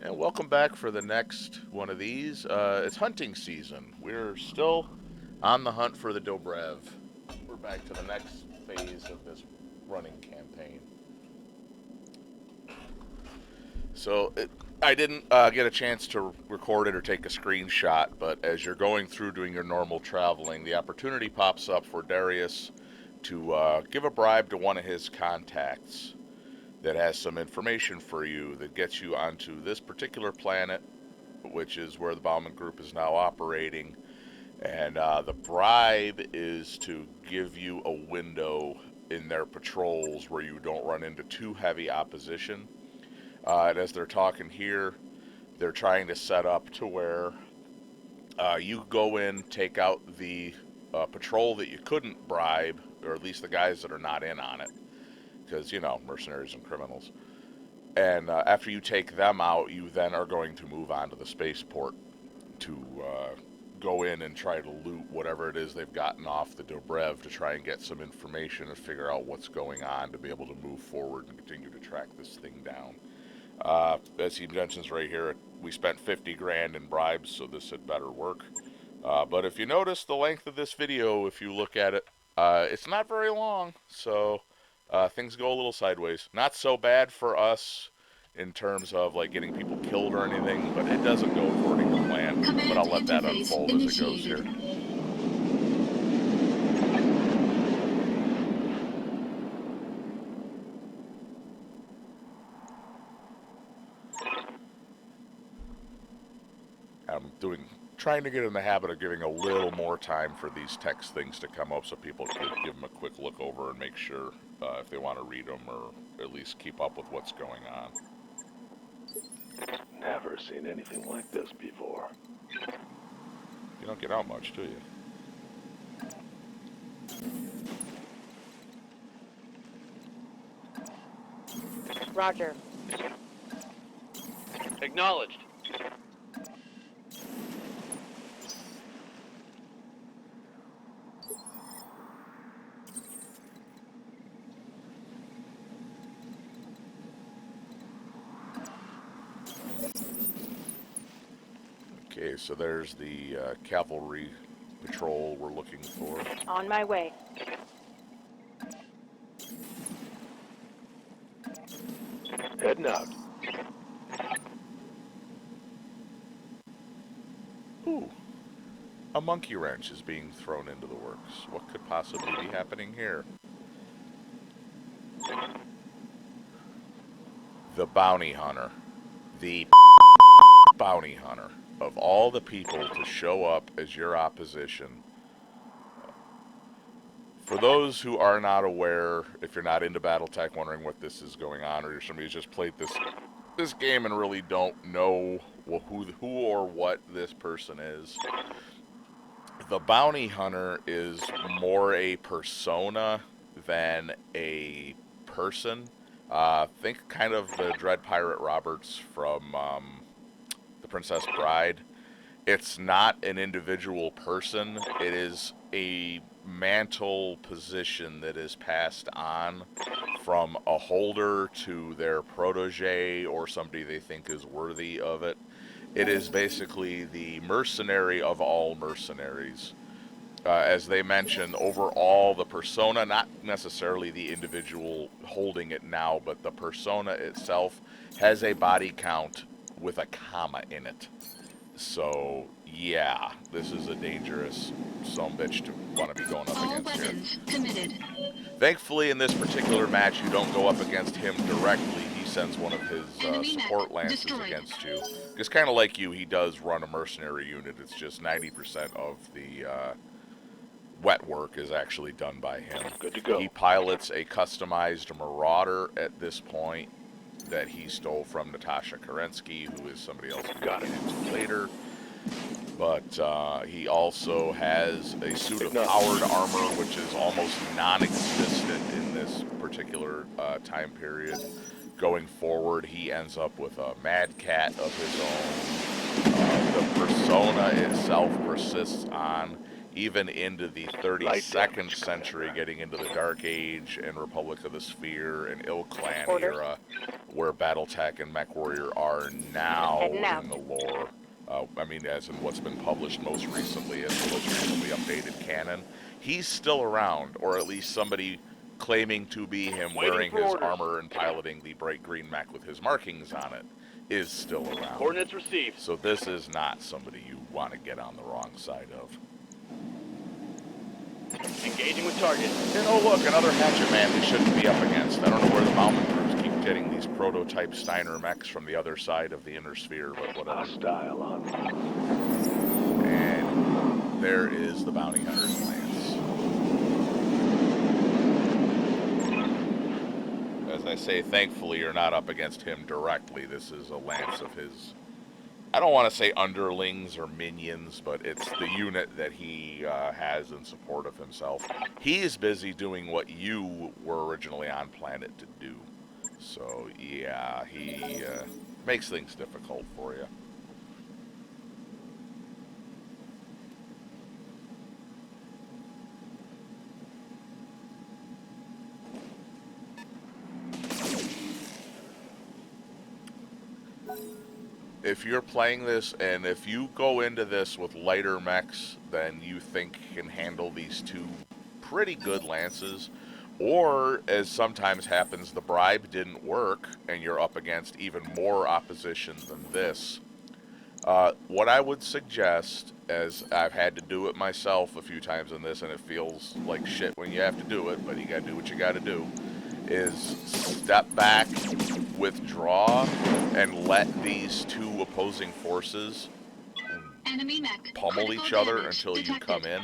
And welcome back for the next one of these. It's hunting season. We're still on the hunt for the Dobrev. We're back to the next phase of this running campaign. I didn't get a chance to record it or take a screenshot, but as you're going through doing your normal traveling, the opportunity pops up for Darius to give a bribe to one of his contacts that has some information for you that gets you onto this particular planet, which is where the Baumann group is now operating. And the bribe is to give you a window in their patrols where you don't run into too heavy opposition. And as they're talking here, they're trying to set up to where you go in, take out the patrol that you couldn't bribe, or at least the guys that are not in on it, because, mercenaries and criminals. And after you take them out, you then are going to move on to the spaceport to go in and try to loot whatever it is they've gotten off the Dobrev to try and get some information and figure out what's going on to be able to move forward and continue to track this thing down. As he mentions right here, we spent 50 grand in bribes, so this had better work. But if you notice the length of this video, if you look at it, it's not very long, so things go a little sideways. Not so bad for us in terms of like getting people killed or anything, but it doesn't go according to plan. But I'll let that unfold as it goes here. I'm trying to get in the habit of giving a little more time for these text things to come up so people can give them a quick look over and make sure if they want to read them or at least keep up with what's going on. Never seen anything like this before. You don't get out much, do you? Roger. Acknowledged. Okay, so there's the cavalry patrol we're looking for. On my way. Heading out. Ooh, a monkey wrench is being thrown into the works. What could possibly be happening here? The bounty hunter. The bounty hunter. Of all the people to show up as your opposition. For those who are not aware, if you're not into BattleTech, wondering what this is going on, or you're somebody who's just played this game and really don't know who or what this person is, the bounty hunter is more a persona than a person. Think kind of the Dread Pirate Roberts from The Princess Bride. It's not an individual person. It is a mantle position that is passed on from a holder to their protege or somebody they think is worthy of it. It is basically the mercenary of all mercenaries. As they mention, overall, the persona, not necessarily the individual holding it now, but the persona itself has a body count with a comma in it. So, yeah, this is a dangerous sumbitch to want to be going up All against weapons here. committed. Thankfully, in this particular match, you don't go up against him directly. He sends one of his support lances against you. Just kind of like you, he does run a mercenary unit. It's just 90% of the wet work is actually done by him. Good to go. He pilots a customized Marauder at this point that he stole from Natasha Kerensky, who is somebody else we got into later. But he also has a suit of powered armor, which is almost non-existent in this particular time period. Going forward, he ends up with a Mad Cat of his own. The persona itself persists on. even into the Light 32nd damage, century, Commander. getting into the Dark Age and Republic of the Sphere and Ill Clan Orders. era, where BattleTech and MechWarrior are now Heading out. in the lore. I mean, as in what's been published most recently, as the most recently updated canon. He's still around, or at least somebody claiming to be him Waiting wearing for his orders. armor and piloting the bright green mech with his markings on it is still around. Coordinates received. So this is not somebody you want to get on the wrong side of. Engaging with target. And oh look, another hatchet man they shouldn't be up against. I don't know where the Baumann groups keep getting these prototype Steiner mechs from the other side of the inner sphere, but whatever. Hostile on. And there is the bounty hunter's lance. As I say, thankfully you're not up against him directly. This is a lance of his, I don't want to say underlings or minions, but it's the unit that he has in support of himself. He is busy doing what you were originally on planet to do. So, yeah, he makes things difficult for you. If you're playing this, and if you go into this with lighter mechs than you think can handle these two pretty good lances, or as sometimes happens, the bribe didn't work and you're up against even more opposition than this, what I would suggest, as I've had to do it myself a few times in this, and it feels like shit when you have to do it, but you gotta do what you gotta do, is step back, withdraw, and let these two opposing forces pummel each other until you come in.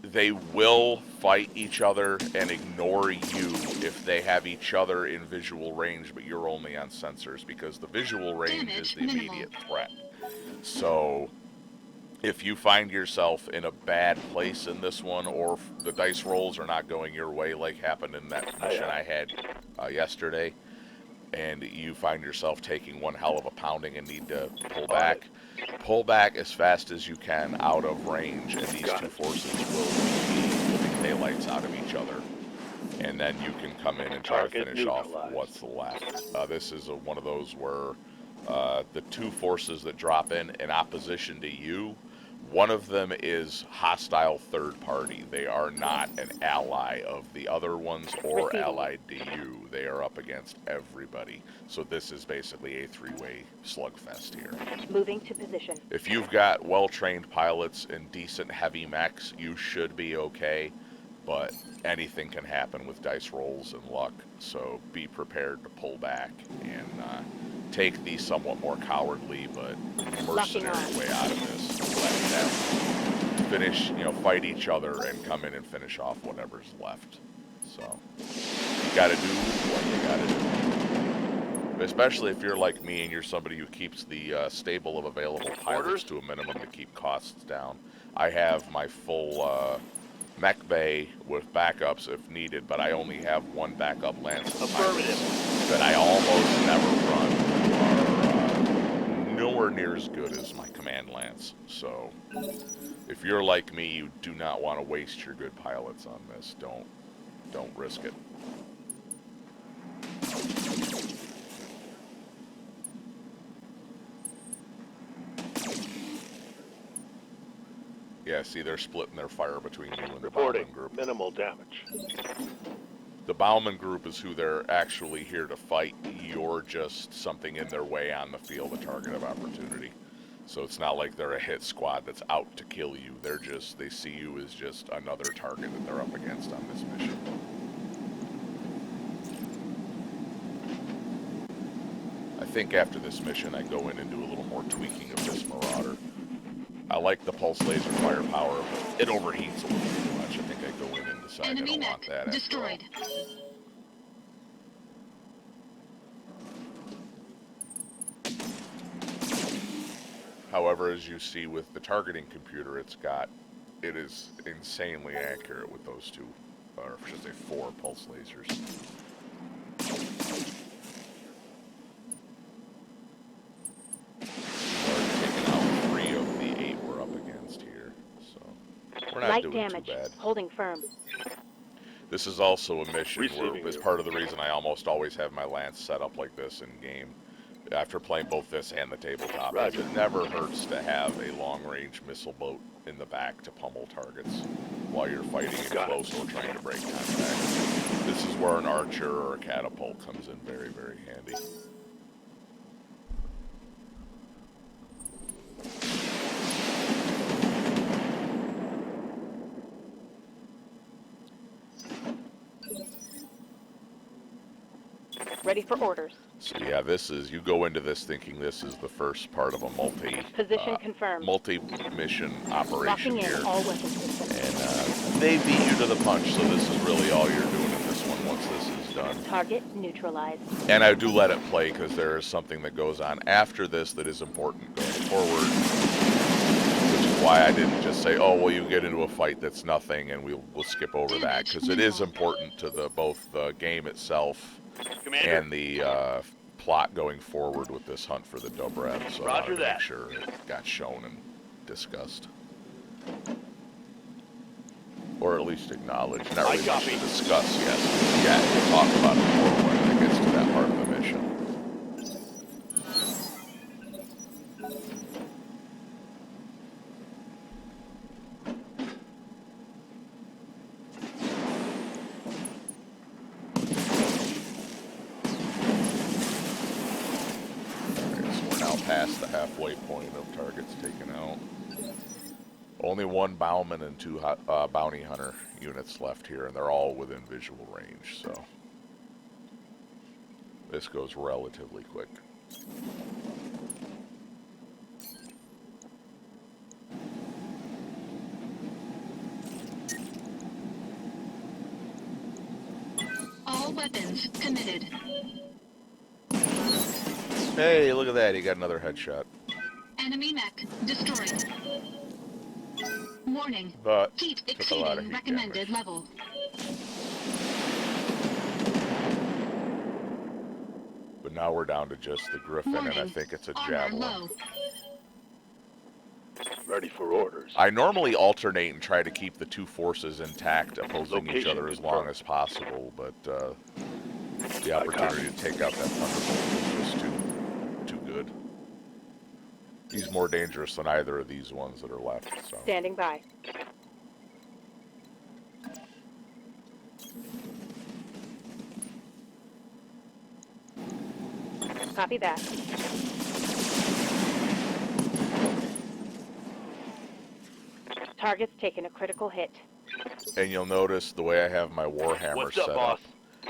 They will fight each other and ignore you if they have each other in visual range, but you're only on sensors, because the visual range is the immediate threat. So if you find yourself in a bad place in this one, or the dice rolls are not going your way like happened in that mission I had yesterday, and you find yourself taking one hell of a pounding and need to pull back as fast as you can out of range, and these two forces will be living daylights out of each other. And then you can come in and try to finish off what's left. This is one of those where the two forces that drop in opposition to you, one of them is hostile third party. They are not an ally of the other ones or allied to you. They are up against everybody. So this is basically a three-way slugfest here. Moving to position. If you've got well-trained pilots and decent heavy mechs, you should be okay. But anything can happen with dice rolls and luck. So be prepared to pull back and take the somewhat more cowardly but mercenary way out of this. Let them finish, fight each other and come in and finish off whatever's left. So you gotta do what you gotta do. Especially if you're like me and you're somebody who keeps the stable of available pilots to a minimum to keep costs down. I have my full mech bay with backups if needed, but I only have one backup lance that I almost never run. Nowhere near as good as my command lance. So if you're like me, you do not want to waste your good pilots on this. Don't risk it. Yeah, see, they're splitting their fire between you and the Baumann group. Minimal damage. The Baumann group is who they're actually here to fight. You're just something in their way on the field, a target of opportunity. So it's not like they're a hit squad that's out to kill you. They see you as just another target that they're up against on this mission. I think after this mission, I go in and do a little more tweaking of this Marauder. I like the pulse laser firepower, but it overheats a little too much. I think I go in and decide I don't want that destroyed. However, as you see with the targeting computer, it is insanely accurate with those two, or I should say 4 pulse lasers. We're taking out 3 of the 8 we're up against here, so. Light doing damage. too bad. Holding firm. This is also a mission where, Receiving as you. part of the reason I almost always have my lance set up like this in game, after playing both this and the tabletop, is Roger. it never hurts to have a long-range missile boat in the back to pummel targets while you're fighting in Got it. close or trying to break contact. This is where an archer or a catapult comes in very, very handy. Ready for orders. So yeah, this is, you go into this thinking this is the first part of a Position confirmed. multi-mission operation Locking in here. all weapon systems. And they beat you to the punch, so this is really all you're doing in this one once this is done. Target neutralized. And I do let it play because there is something that goes on after this that is important going forward, which is why I didn't just say, oh, well, you get into a fight that's nothing and we'll skip over that, because it is important to both the game itself Commander. and the plot going forward with this hunt for the Dobrev, so I Roger wanted to make that. sure it got shown and discussed. Or at least acknowledged. Not I really much copy. to discuss yet. Yeah, we'll talk about it more when it gets to that part of the mission. Past the halfway point of targets taken out. Only one Baumann and two bounty hunter units left here, and they're all within visual range, so this goes relatively quick. All weapons committed. Hey, look at that, he got another headshot. Enemy mech destroyed. Warning. But Heat took a lot of exceeding heat recommended damage. level. But now we're down to just the Griffin, and I Warning. think it's a Armor Javelin. low. Ready for orders. I normally alternate and try to keep the two forces intact, opposing each Location other as confirmed. long as possible, but the opportunity to take out that Thunderbolt was just too good. He's more dangerous than either of these ones that are left, so. Standing by. Copy that. Target's taken a critical hit. And you'll notice the way I have my Warhammer What's set up, boss?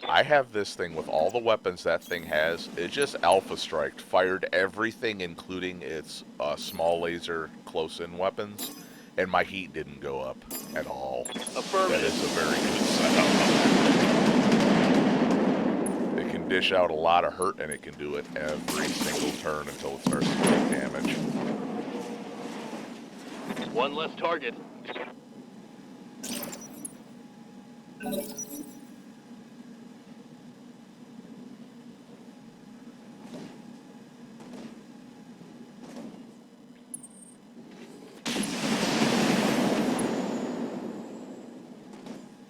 I have this thing with all the weapons that thing has. It just alpha striked, fired everything, including its small laser close-in weapons, and my heat didn't go up at all. That Affirmative. is a very good setup. It can dish out a lot of hurt, and it can do it every single turn until it starts to take damage. One less target.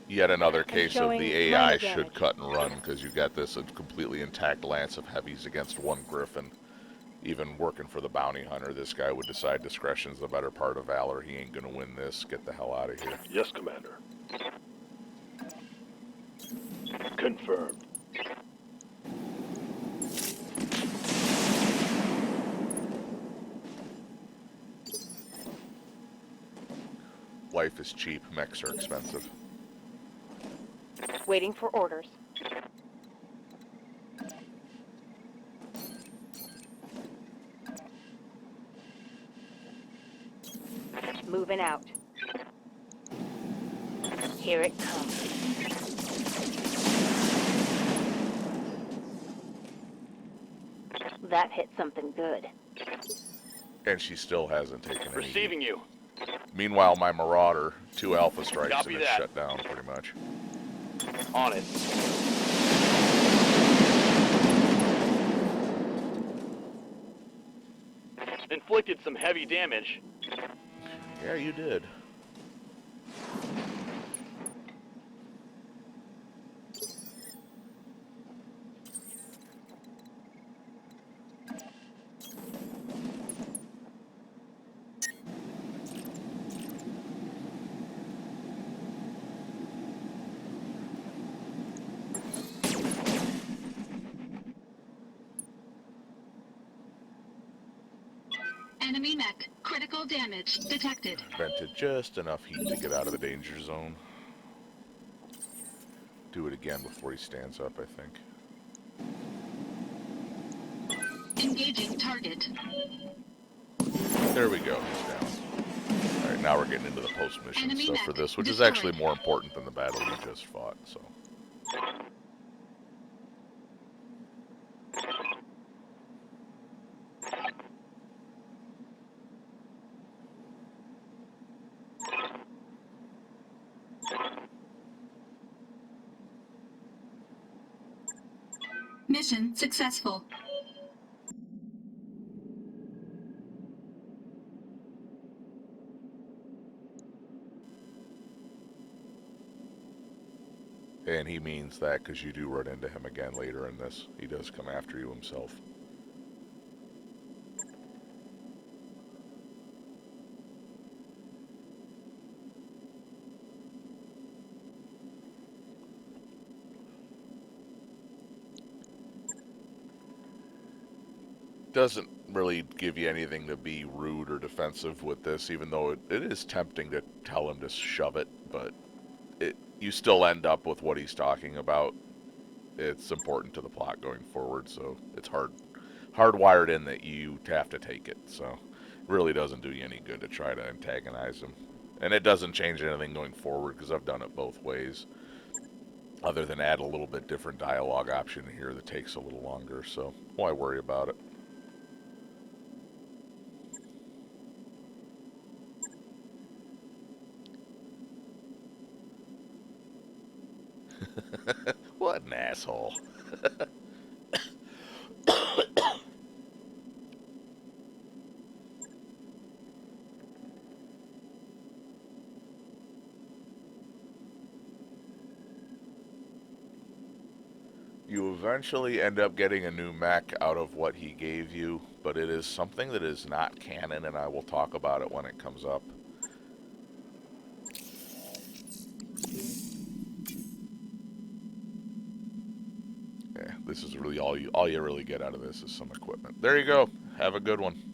Yet another case of showing the AI minor should damage. cut and run, because you got this a completely intact lance of heavies against one Griffin. Even working for the bounty hunter, this guy would decide discretion's the better part of valor. He ain't gonna win this. Get the hell out of here. Yes, Commander. Confirmed. Life is cheap, mechs are expensive. Waiting for orders. Moving out. Here it comes. That hit something good. And she still hasn't taken any. Receiving you. Meanwhile, my Marauder, 2 alpha strikes Copy and it's that. shut down pretty much. On it. Inflicted some heavy damage. Yeah, you did. Enemy mech. Critical damage detected. Vented just enough heat to get out of the danger zone. Do it again before he stands up, I think. Engaging target. There we go, he's down. Alright, now we're getting into the post-mission Enemy stuff for mech this, which is destroyed. actually more important than the battle we just fought, so. Mission successful. And he means that because you do run into him again later in this. He does come after you himself. Doesn't really give you anything to be rude or defensive with this, even though it is tempting to tell him to shove it, but you still end up with what he's talking about. It's important to the plot going forward, so it's hardwired in that you have to take it, so it really doesn't do you any good to try to antagonize him. And it doesn't change anything going forward, because I've done it both ways, other than add a little bit different dialogue option here that takes a little longer, so why worry about it? What an asshole. You eventually end up getting a new mech out of what he gave you, but it is something that is not canon, and I will talk about it when it comes up. Yeah, this is really all you really get out of this is some equipment. There you go. Have a good one.